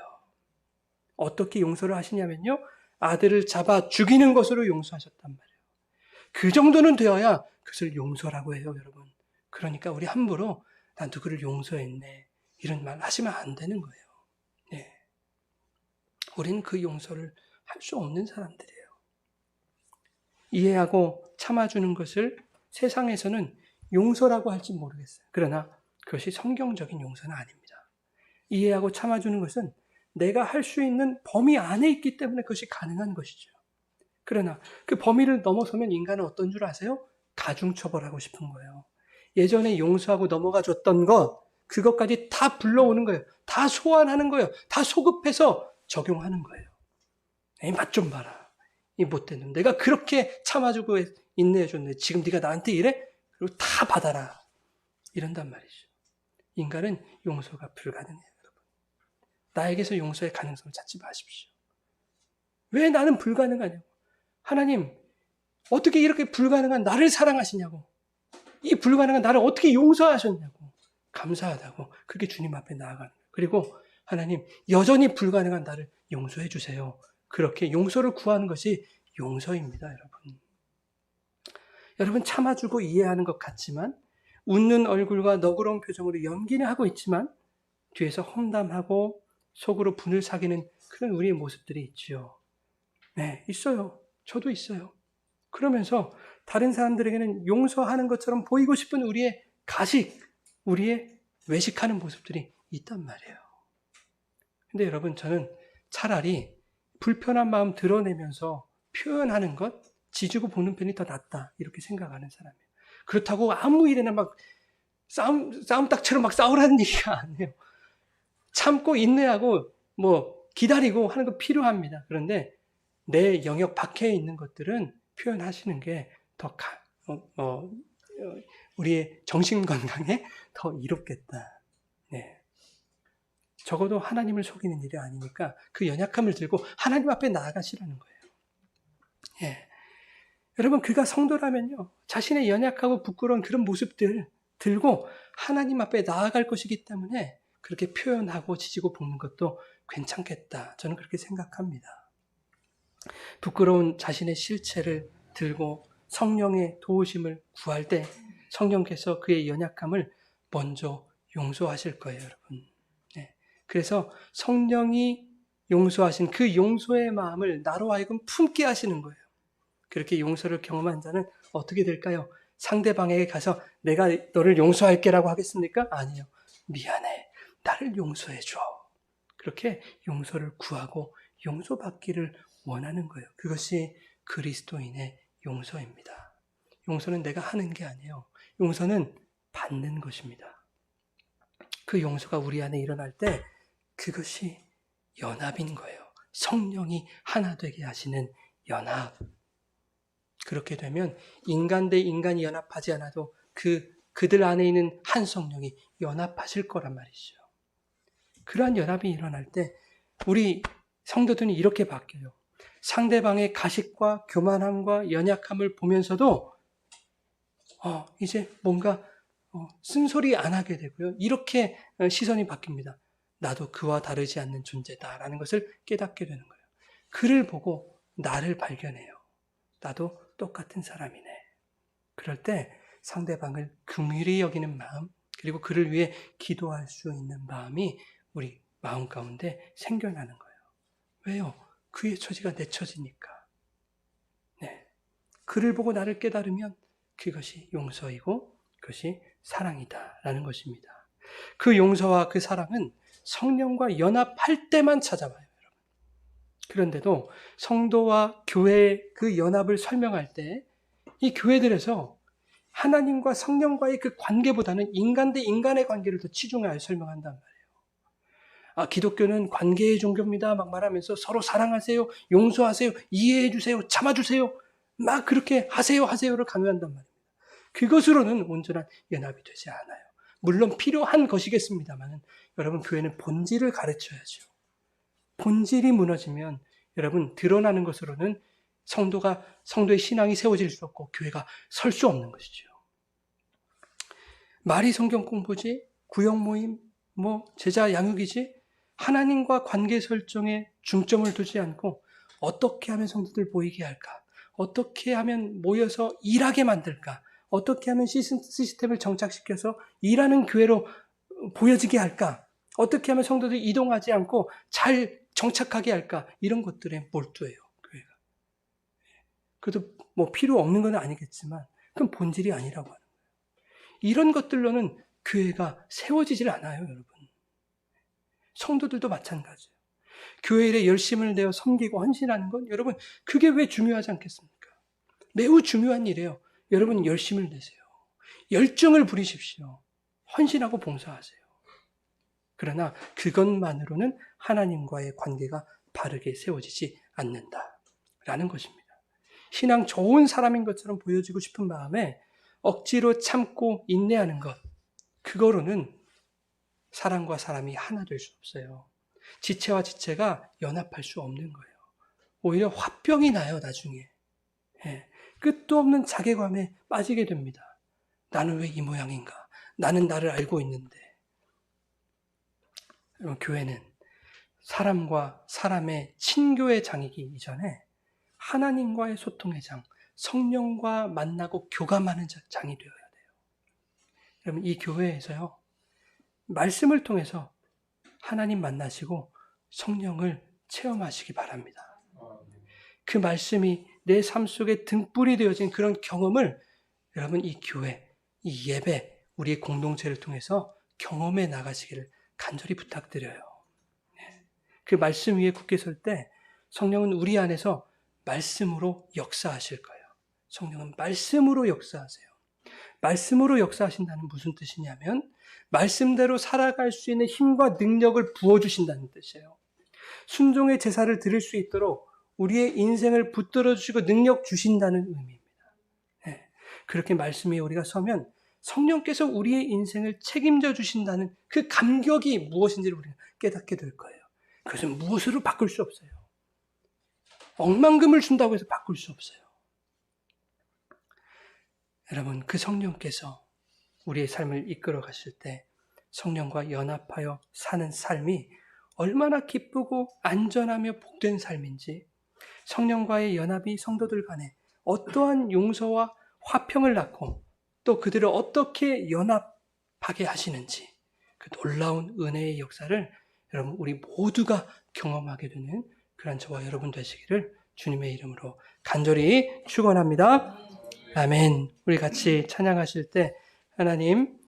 어떻게 용서를 하시냐면요, 아들을 잡아 죽이는 것으로 용서하셨단 말이에요. 그 정도는 되어야 그것을 용서라고 해요, 여러분. 그러니까 우리 함부로 난 누구를 용서했네 이런 말 하시면 안 되는 거예요. 네. 우리는 그 용서를 할 수 없는 사람들이에요. 이해하고 참아주는 것을 세상에서는 용서라고 할지 모르겠어요. 그러나 그것이 성경적인 용서는 아닙니다. 이해하고 참아주는 것은 내가 할 수 있는 범위 안에 있기 때문에 그것이 가능한 것이죠. 그러나 그 범위를 넘어서면 인간은 어떤 줄 아세요? 가중처벌하고 싶은 거예요. 예전에 용서하고 넘어가 줬던 것, 그것까지 다 불러오는 거예요. 다 소환하는 거예요. 다 소급해서 적용하는 거예요. 이 맛 좀 봐라. 이 못된 놈. 내가 그렇게 참아주고 인내해줬는데 지금 네가 나한테 이래? 그리고 다 받아라. 이런단 말이죠. 인간은 용서가 불가능해요, 여러분. 나에게서 용서의 가능성을 찾지 마십시오. 왜 나는 불가능하냐고. 하나님, 어떻게 이렇게 불가능한 나를 사랑하시냐고. 이 불가능한 나를 어떻게 용서하셨냐고. 감사하다고. 그게 주님 앞에 나아가는 거예요. 그리고 하나님, 여전히 불가능한 나를 용서해 주세요. 그렇게 용서를 구하는 것이 용서입니다, 여러분. 여러분, 참아주고 이해하는 것 같지만, 웃는 얼굴과 너그러운 표정으로 연기는 하고 있지만, 뒤에서 험담하고 속으로 분을 사귀는 그런 우리의 모습들이 있지요. 네, 있어요. 저도 있어요. 그러면서 다른 사람들에게는 용서하는 것처럼 보이고 싶은 우리의 가식, 우리의 외식하는 모습들이 있단 말이에요. 근데 여러분, 저는 차라리 불편한 마음 드러내면서 표현하는 것, 지지고 보는 편이 더 낫다, 이렇게 생각하는 사람이에요. 그렇다고 아무 일에나 막 싸움딱처럼 막 싸우라는 얘기가 아니에요. 참고 인내하고 기다리고 하는 거 필요합니다. 그런데 내 영역 밖에 있는 것들은 표현하시는 게 더 우리의 정신 건강에 더 이롭겠다. 네. 적어도 하나님을 속이는 일이 아니니까 그 연약함을 들고 하나님 앞에 나아가시라는 거예요. 예. 여러분, 그가 성도라면요, 자신의 연약하고 부끄러운 그런 모습들 들고 하나님 앞에 나아갈 것이기 때문에 그렇게 표현하고 지지고 볶는 것도 괜찮겠다. 저는 그렇게 생각합니다. 부끄러운 자신의 실체를 들고 성령의 도우심을 구할 때 성령께서 그의 연약함을 먼저 용서하실 거예요, 여러분. 네. 그래서 성령이 용서하신 그 용서의 마음을 나로 하여금 품게 하시는 거예요. 그렇게 용서를 경험한 자는 어떻게 될까요? 상대방에게 가서 내가 너를 용서할게라고 하겠습니까? 아니요. 미안해. 나를 용서해줘. 그렇게 용서를 구하고 용서받기를 원하는 거예요. 그것이 그리스도인의 용서입니다. 용서는 내가 하는 게 아니에요. 용서는 받는 것입니다. 그 용서가 우리 안에 일어날 때 그것이 연합인 거예요. 성령이 하나 되게 하시는 연합. 그렇게 되면 인간 대 인간이 연합하지 않아도 그들 안에 있는 한 성령이 연합하실 거란 말이죠. 그러한 연합이 일어날 때 우리 성도들은 이렇게 바뀌어요. 상대방의 가식과 교만함과 연약함을 보면서도 이제 뭔가 쓴소리 안 하게 되고요. 이렇게 시선이 바뀝니다. 나도 그와 다르지 않는 존재다라는 것을 깨닫게 되는 거예요. 그를 보고 나를 발견해요. 나도 똑같은 사람이네. 그럴 때 상대방을 긍휼히 여기는 마음, 그리고 그를 위해 기도할 수 있는 마음이 우리 마음 가운데 생겨나는 거예요. 왜요? 그의 처지가 내 처지니까. 네. 그를 보고 나를 깨달으면 그것이 용서이고 그것이 사랑이다라는 것입니다. 그 용서와 그 사랑은 성령과 연합할 때만 찾아와요, 여러분. 그런데도 성도와 교회의 그 연합을 설명할 때 이 교회들에서 하나님과 성령과의 그 관계보다는 인간 대 인간의 관계를 더 치중하여 설명한단 말이에요. 기독교는 관계의 종교입니다. 막 말하면서 서로 사랑하세요, 용서하세요, 이해해 주세요, 참아주세요. 막 그렇게 하세요를 강요한단 말입니다. 그것으로는 온전한 연합이 되지 않아요. 물론 필요한 것이겠습니다만 여러분 교회는 본질을 가르쳐야죠. 본질이 무너지면 여러분 드러나는 것으로는 성도의 신앙이 세워질 수 없고 교회가 설 수 없는 것이죠. 말이 성경 공부지, 구역 모임, 제자 양육이지, 하나님과 관계 설정에 중점을 두지 않고 어떻게 하면 성도들 모이게 할까? 어떻게 하면 모여서 일하게 만들까? 어떻게 하면 시스템을 정착시켜서 일하는 교회로 보여지게 할까? 어떻게 하면 성도들이 이동하지 않고 잘 정착하게 할까? 이런 것들에 몰두해요, 교회가. 그래도 필요 없는 건 아니겠지만 그건 본질이 아니라고 하는 거예요. 이런 것들로는 교회가 세워지질 않아요, 여러분. 성도들도 마찬가지예요. 교회 일에 열심을 내어 섬기고 헌신하는 건 여러분 그게 왜 중요하지 않겠습니까? 매우 중요한 일이에요. 여러분 열심을 내세요. 열정을 부리십시오. 헌신하고 봉사하세요. 그러나 그것만으로는 하나님과의 관계가 바르게 세워지지 않는다라는 것입니다. 신앙 좋은 사람인 것처럼 보여지고 싶은 마음에 억지로 참고 인내하는 것, 그거로는 사람과 사람이 하나 될 수 없어요. 지체와 지체가 연합할 수 없는 거예요. 오히려 화병이 나요, 나중에. 끝도 없는 자괴감에 빠지게 됩니다. 나는 왜 이 모양인가? 나는 나를 알고 있는데. 여러분, 교회는 사람과 사람의 친교의 장이기 이전에 하나님과의 소통의 장, 성령과 만나고 교감하는 장이 되어야 돼요. 여러분, 이 교회에서요, 말씀을 통해서 하나님 만나시고 성령을 체험하시기 바랍니다. 그 말씀이 내 삶 속에 등불이 되어진 그런 경험을 여러분 이 교회, 이 예배, 우리의 공동체를 통해서 경험해 나가시기를 간절히 부탁드려요. 그 말씀 위에 굳게 설 때 성령은 우리 안에서 말씀으로 역사하실 거예요. 성령은 말씀으로 역사하세요. 말씀으로 역사하신다는 무슨 뜻이냐면 말씀대로 살아갈 수 있는 힘과 능력을 부어주신다는 뜻이에요. 순종의 제사를 드릴 수 있도록 우리의 인생을 붙들어 주시고 능력 주신다는 의미입니다. 그렇게 말씀 위에 우리가 서면 성령께서 우리의 인생을 책임져 주신다는 그 감격이 무엇인지를 우리가 깨닫게 될 거예요. 그것은 무엇으로 바꿀 수 없어요. 억만금을 준다고 해서 바꿀 수 없어요. 여러분, 그 성령께서 우리의 삶을 이끌어 가실 때 성령과 연합하여 사는 삶이 얼마나 기쁘고 안전하며 복된 삶인지, 성령과의 연합이 성도들 간에 어떠한 용서와 화평을 낳고 또 그들을 어떻게 연합하게 하시는지 그 놀라운 은혜의 역사를 여러분 우리 모두가 경험하게 되는 그런 저와 여러분 되시기를 주님의 이름으로 간절히 축원합니다. 아멘. 우리 같이 찬양하실 때 하나님